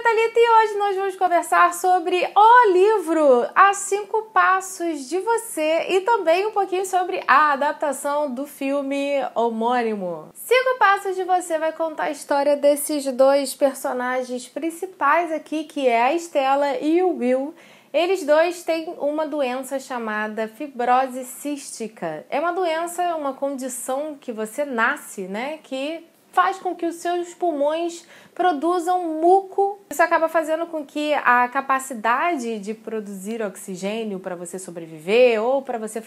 Thalita e hoje nós vamos conversar sobre o livro As 5 Passos de Você e também um pouquinho sobre a adaptação do filme homônimo. 5 Passos de Você vai contar a história desses dois personagens principais aqui, que é a Stella e o Will. Eles dois têm uma doença chamada fibrose cística. É uma doença, uma condição que você nasce, né, que faz com que os seus pulmões produzam muco. Isso acaba fazendo com que a capacidade de produzir oxigênio para você sobreviver ou para você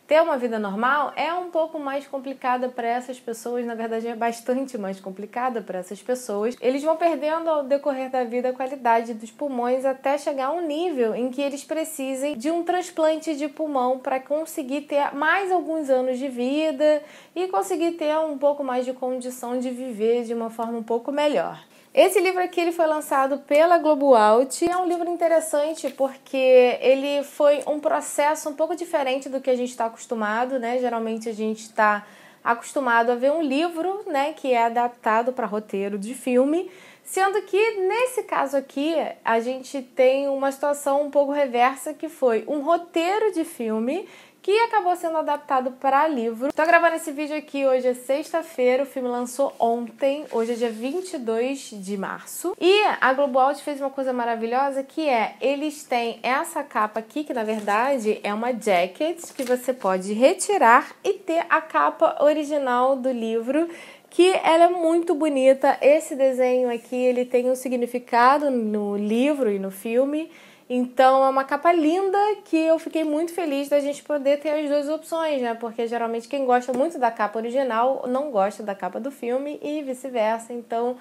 ter uma vida normal é um pouco mais complicada para essas pessoas. Na verdade, é bastante mais complicada para essas pessoas. Eles vão perdendo ao decorrer da vida a qualidade dos pulmões até chegar a um nível em que eles precisem de um transplante de pulmão para conseguir ter mais alguns anos de vida e conseguir ter um pouco mais de condição de viver de uma forma um pouco melhor. Esse livro aqui ele foi lançado pela Globoalt. É um livro interessante porque ele foi um processo um pouco diferente do que a gente está acostumado, né? Geralmente a gente está acostumado a ver um livro, né, que é adaptado para roteiro de filme, sendo que nesse caso aqui a gente tem uma situação um pouco reversa, que foi um roteiro de filme que acabou sendo adaptado para livro. Estou gravando esse vídeo aqui, hoje é sexta-feira, o filme lançou ontem, hoje é dia 22 de março. E a Globoalt fez uma coisa maravilhosa, que é, eles têm essa capa aqui, que na verdade é uma jacket, que você pode retirar e ter a capa original do livro, que ela é muito bonita. Esse desenho aqui, ele tem um significado no livro e no filme. Então é uma capa linda que eu fiquei muito feliz da gente poder ter as duas opções, né? Porque geralmente quem gosta muito da capa original não gosta da capa do filme e vice-versa. Então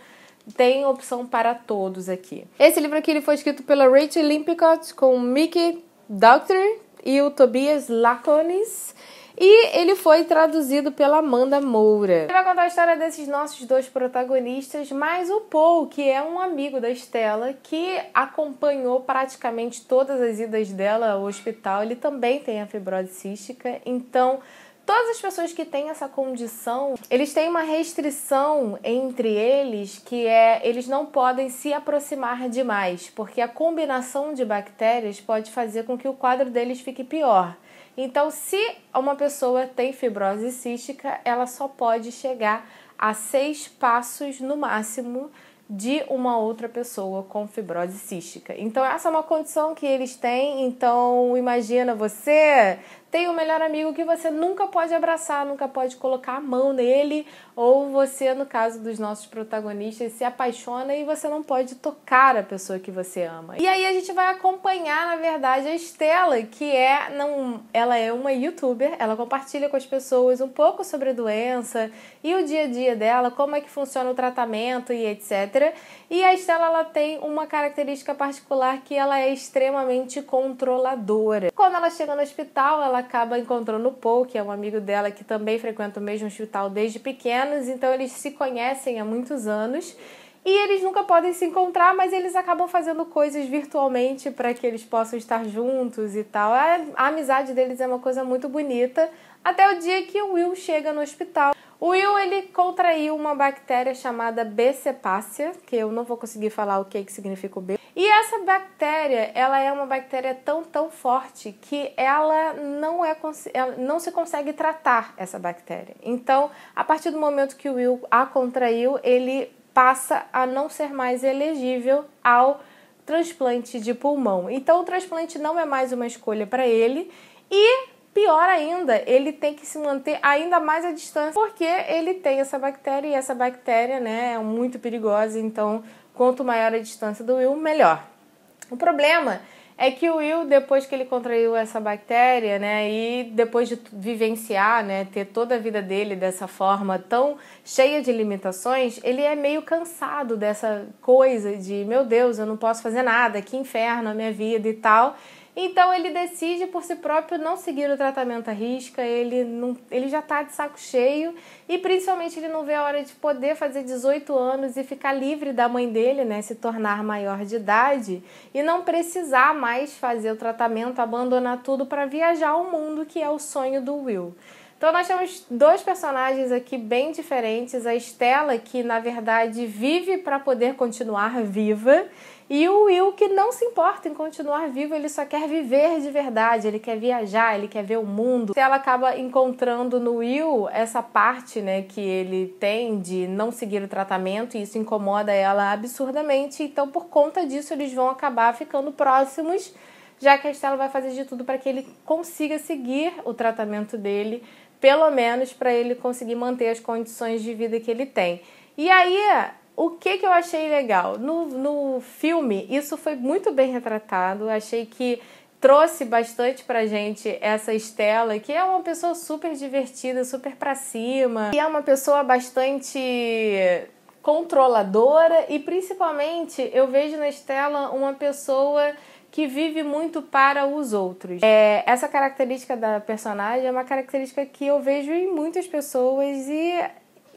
tem opção para todos aqui. Esse livro aqui ele foi escrito pela Rachel Limpicott com Mickey Doctor e o Tobias Laconis. E ele foi traduzido pela Amanda Moura. Ele vai contar a história desses nossos dois protagonistas, mais o Paul, que é um amigo da Stella, que acompanhou praticamente todas as idas dela ao hospital. Ele também tem a fibrose cística, então todas as pessoas que têm essa condição, eles têm uma restrição entre eles, que é, eles não podem se aproximar demais, porque a combinação de bactérias pode fazer com que o quadro deles fique pior. Então, se uma pessoa tem fibrose cística, ela só pode chegar a 6 passos no máximo de uma outra pessoa com fibrose cística. Então, essa é uma condição que eles têm. Então, imagina, você tem um melhor amigo que você nunca pode abraçar, nunca pode colocar a mão nele, ou você, no caso dos nossos protagonistas, se apaixona e você não pode tocar a pessoa que você ama. E aí a gente vai acompanhar, na verdade, a Stella, que ela é uma youtuber, ela compartilha com as pessoas um pouco sobre a doença e o dia a dia dela, como é que funciona o tratamento e etc. E a Stella, ela tem uma característica particular, que ela é extremamente controladora. Quando ela chega no hospital, ela acaba encontrando o Paul, que é um amigo dela que também frequenta o mesmo hospital desde pequenos, então eles se conhecem há muitos anos e eles nunca podem se encontrar, mas eles acabam fazendo coisas virtualmente para que eles possam estar juntos e tal. A amizade deles é uma coisa muito bonita, até o dia que o Will chega no hospital. O Will, ele contraiu uma bactéria chamada B. cepacia, que eu não vou conseguir falar o que significa o B. E essa bactéria, ela é uma bactéria tão forte que ela não se consegue tratar essa bactéria. Então, a partir do momento que o Will a contraiu, ele passa a não ser mais elegível ao transplante de pulmão. Então, o transplante não é mais uma escolha para ele e, pior ainda, ele tem que se manter ainda mais à distância, porque ele tem essa bactéria e essa bactéria, né, é muito perigosa. Então, quanto maior a distância do Will, melhor. O problema é que o Will, depois que ele contraiu essa bactéria, né, e depois de vivenciar, né, ter toda a vida dele dessa forma tão cheia de limitações, ele é meio cansado dessa coisa de, meu Deus, eu não posso fazer nada, que inferno a minha vida e tal. Então ele decide por si próprio não seguir o tratamento à risca, ele já está de saco cheio e principalmente ele não vê a hora de poder fazer 18 anos e ficar livre da mãe dele, né, se tornar maior de idade e não precisar mais fazer o tratamento, abandonar tudo para viajar ao mundo, que é o sonho do Will. Então nós temos dois personagens aqui bem diferentes, a Stella, que na verdade vive para poder continuar viva, e o Will, que não se importa em continuar vivo, ele só quer viver de verdade, ele quer viajar, ele quer ver o mundo. Ela acaba encontrando no Will essa parte, né, que ele tem de não seguir o tratamento, e isso incomoda ela absurdamente, então por conta disso eles vão acabar ficando próximos, já que a Stella vai fazer de tudo para que ele consiga seguir o tratamento dele, pelo menos para ele conseguir manter as condições de vida que ele tem. E aí, o que eu achei legal? No filme, isso foi muito bem retratado. Achei que trouxe bastante pra gente essa Stella, que é uma pessoa super divertida, super pra cima. E é uma pessoa bastante controladora e, principalmente, eu vejo na Stella uma pessoa que vive muito para os outros. Essa característica da personagem é uma característica que eu vejo em muitas pessoas, e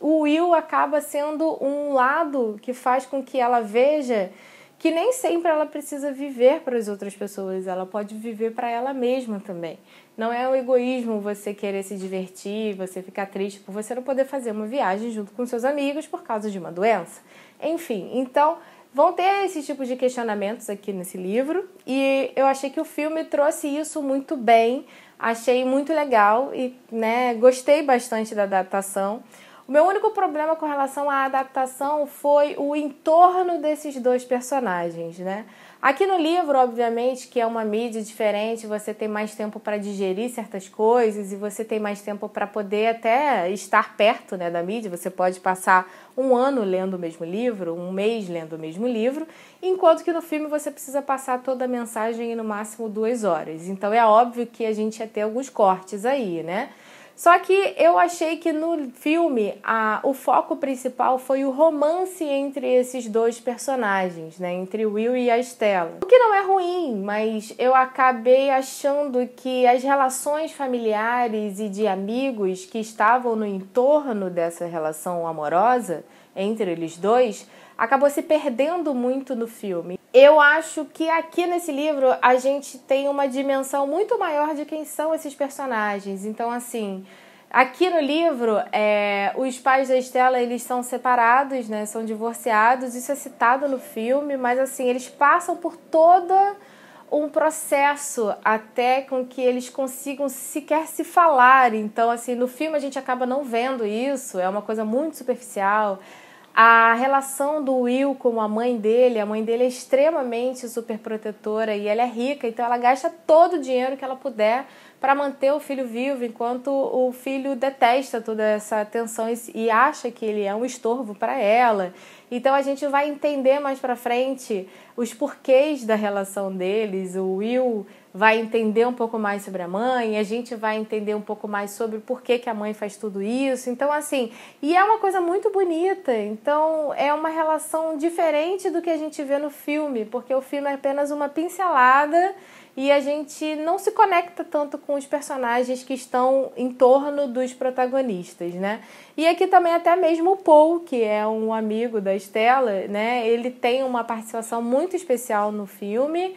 o Will acaba sendo um lado que faz com que ela veja que nem sempre ela precisa viver para as outras pessoas, ela pode viver para ela mesma também. Não é um egoísmo você querer se divertir, você ficar triste por você não poder fazer uma viagem junto com seus amigos por causa de uma doença. Enfim, então vão ter esse tipo de questionamentos aqui nesse livro, e eu achei que o filme trouxe isso muito bem, achei muito legal e, né, gostei bastante da adaptação. O meu único problema com relação à adaptação foi o entorno desses dois personagens, né? Aqui no livro, obviamente, que é uma mídia diferente, você tem mais tempo para digerir certas coisas e você tem mais tempo para poder até estar perto, né, da mídia. Você pode passar um ano lendo o mesmo livro, um mês lendo o mesmo livro, enquanto que no filme você precisa passar toda a mensagem em no máximo 2 horas. Então é óbvio que a gente ia ter alguns cortes aí, né? Só que eu achei que no filme o foco principal foi o romance entre esses dois personagens, né? Entre o Will e a Stella. O que não é ruim, mas eu acabei achando que as relações familiares e de amigos que estavam no entorno dessa relação amorosa entre eles dois acabou se perdendo muito no filme. Eu acho que aqui nesse livro a gente tem uma dimensão muito maior de quem são esses personagens. Então, assim, aqui no livro, os pais da Stella, eles são separados, né? São divorciados. Isso é citado no filme, mas assim, eles passam por todo um processo até com que eles consigam sequer se falar. Então, assim, no filme a gente acaba não vendo isso, é uma coisa muito superficial. A relação do Will com a mãe dele é extremamente superprotetora e ela é rica, então ela gasta todo o dinheiro que ela puder para manter o filho vivo, enquanto o filho detesta toda essa atenção e acha que ele é um estorvo para ela. Então a gente vai entender mais para frente os porquês da relação deles. O Will vai entender um pouco mais sobre a mãe, a gente vai entender um pouco mais sobre por que a mãe faz tudo isso. Então, assim, e é uma coisa muito bonita. Então, é uma relação diferente do que a gente vê no filme, porque o filme é apenas uma pincelada e a gente não se conecta tanto com os personagens que estão em torno dos protagonistas, né? E aqui também até mesmo o Paul, que é um amigo da Stella, né? Ele tem uma participação muito especial no filme.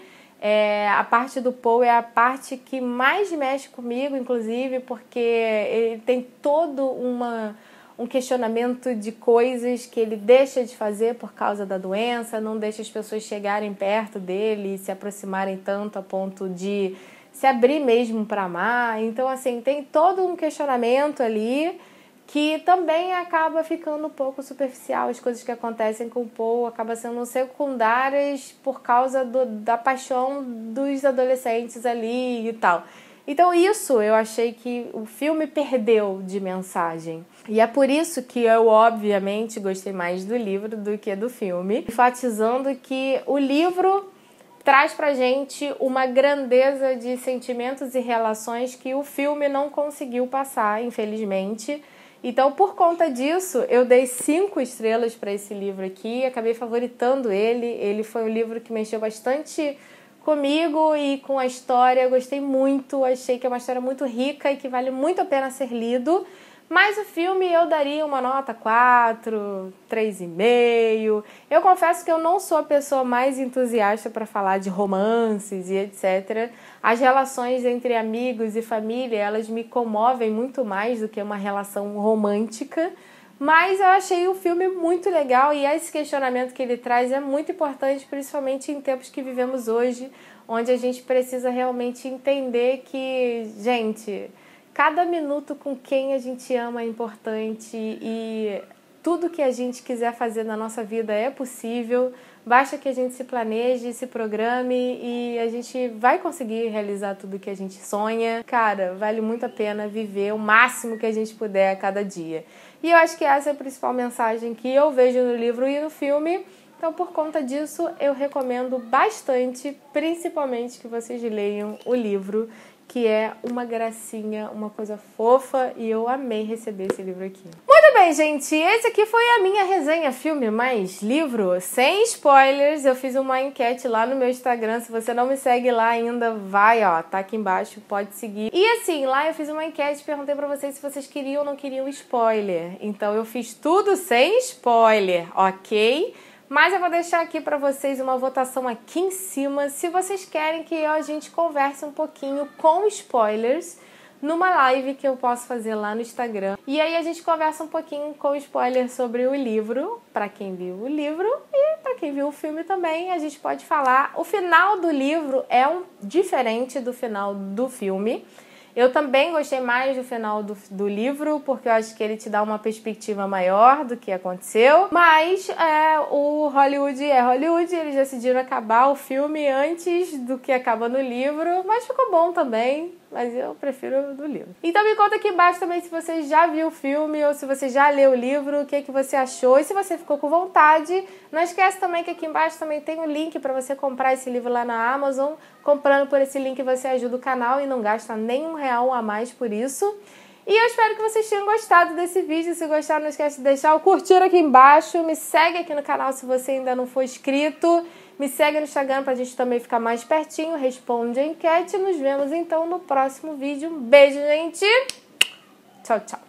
A parte do Paul é a parte que mais mexe comigo, inclusive, porque ele tem todo um questionamento de coisas que ele deixa de fazer por causa da doença, não deixa as pessoas chegarem perto dele e se aproximarem tanto a ponto de se abrir mesmo para amar. Então, assim, tem todo um questionamento ali que também acaba ficando um pouco superficial. As coisas que acontecem com o Paul acabam sendo secundárias por causa da paixão dos adolescentes ali e tal. Então isso eu achei que o filme perdeu de mensagem. E é por isso que eu, obviamente, gostei mais do livro do que do filme, enfatizando que o livro traz pra gente uma grandeza de sentimentos e relações que o filme não conseguiu passar, infelizmente. Então, por conta disso, eu dei 5 estrelas para esse livro aqui, acabei favoritando ele. Ele foi um livro que mexeu bastante comigo e com a história, gostei muito, achei que é uma história muito rica e que vale muito a pena ser lido, Mas o filme eu daria uma nota 4, 3,5. Eu confesso que eu não sou a pessoa mais entusiasta para falar de romances e etc. As relações entre amigos e família, elas me comovem muito mais do que uma relação romântica. Mas eu achei o filme muito legal e esse questionamento que ele traz é muito importante, principalmente em tempos que vivemos hoje, onde a gente precisa realmente entender que, gente, cada minuto com quem a gente ama é importante e tudo que a gente quiser fazer na nossa vida é possível. Basta que a gente se planeje, se programe e a gente vai conseguir realizar tudo que a gente sonha. Cara, vale muito a pena viver o máximo que a gente puder a cada dia. E eu acho que essa é a principal mensagem que eu vejo no livro e no filme. Então, por conta disso, eu recomendo bastante, principalmente que vocês leiam o livro, que é uma gracinha, uma coisa fofa, e eu amei receber esse livro aqui. Muito bem, gente, esse aqui foi a minha resenha filme mais livro, sem spoilers. Eu fiz uma enquete lá no meu Instagram, se você não me segue lá ainda, vai, ó, tá aqui embaixo, pode seguir. E assim, lá eu fiz uma enquete, perguntei pra vocês se vocês queriam ou não queriam spoiler. Então eu fiz tudo sem spoiler, ok? Mas eu vou deixar aqui para vocês uma votação aqui em cima, se vocês querem que a gente converse um pouquinho com spoilers numa live que eu posso fazer lá no Instagram. E aí a gente conversa um pouquinho com spoilers sobre o livro, para quem viu o livro e para quem viu o filme também, a gente pode falar. O final do livro é diferente do final do filme. Eu também gostei mais do final do livro, porque eu acho que ele te dá uma perspectiva maior do que aconteceu. Mas o Hollywood é Hollywood, eles decidiram acabar o filme antes do que acaba no livro, mas ficou bom também. Mas eu prefiro do livro. Então me conta aqui embaixo também se você já viu o filme ou se você já leu o livro, o que você achou. E se você ficou com vontade, não esquece também que aqui embaixo também tem o link para você comprar esse livro lá na Amazon. Comprando por esse link você ajuda o canal e não gasta nem R$1 a mais por isso. E eu espero que vocês tenham gostado desse vídeo. Se gostaram, não esquece de deixar o curtir aqui embaixo. Me segue aqui no canal se você ainda não for inscrito. Me segue no Instagram pra gente também ficar mais pertinho. Responde a enquete. Nos vemos então no próximo vídeo. Um beijo, gente. Tchau, tchau.